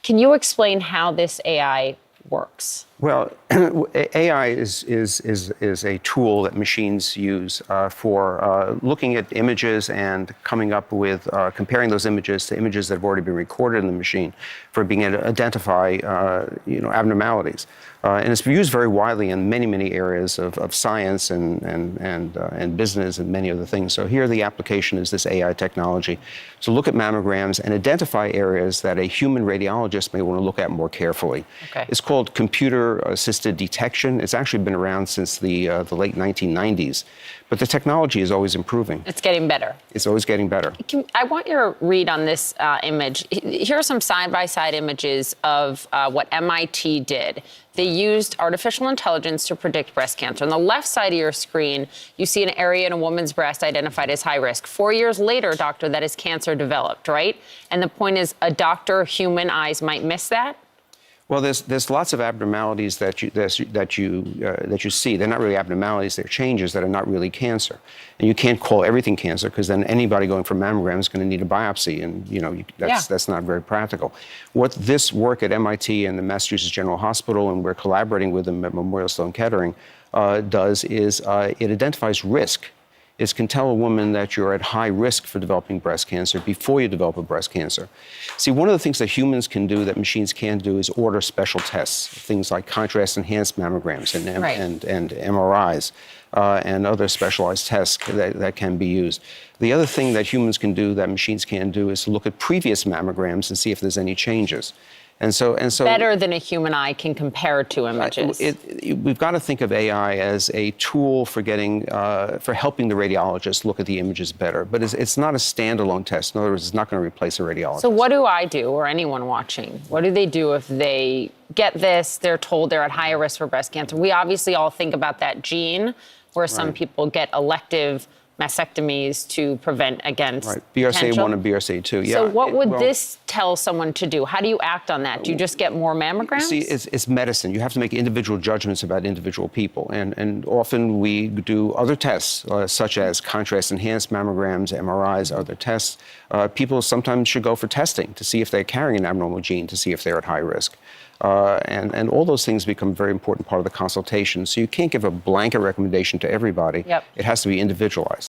Can you explain how this AI works? Well, AI is a tool that machines use for looking at images and coming up with comparing those images to images that have already been recorded in the machine for being able to identify abnormalities. And it's used very widely in many areas of science and business and many other things. So here the application is this AI technology to look at mammograms and identify areas that a human radiologist may want to look at more carefully. Okay. It's called computer-assisted detection. It's actually been around since the late 1990s, but the technology is always improving. It's getting better. It's always getting better. I want your read on this image. Here are some side-by-side images of what MIT did. They used artificial intelligence to predict breast cancer. On the left side of your screen, you see an area in a woman's breast identified as high risk. 4 years later, doctor, that is cancer developed, right? And the point is, a doctor, human eyes might miss that? Well, there's lots of abnormalities that you see. They're not really abnormalities; they're changes that are not really cancer. And you can't call everything cancer because then anybody going for mammogram is going to need a biopsy, and that's not very practical. What this work at MIT and the Massachusetts General Hospital, and we're collaborating with them at Memorial Sloan Kettering, does is it identifies risk. It can tell a woman that you're at high risk for developing breast cancer before you develop a breast cancer. See, one of the things that humans can do that machines can't do is order special tests, things like contrast-enhanced mammograms and MRIs and other specialized tests that can be used. The other thing that humans can do that machines can't do is to look at previous mammograms and see if there's any changes. And so better than a human eye can compare to images. We've got to think of AI as a tool for helping the radiologist look at the images better. But it's not a standalone test. In other words, it's not going to replace a radiologist. So what do I do, or anyone watching? What do they do if they get this? They're told they're at higher risk for breast cancer. We obviously all think about that gene, where some people get elective mastectomies to prevent against BRCA1 and BRCA2, yeah. So what would this tell someone to do? How do you act on that? Do you just get more mammograms? See, it's medicine. You have to make individual judgments about individual people. And often we do other tests, such as contrast-enhanced mammograms, MRIs, other tests. People sometimes should go for testing to see if they're carrying an abnormal gene, to see if they're at high risk. And all those things become a very important part of the consultation. So you can't give a blanket recommendation to everybody. Yep. It has to be individualized.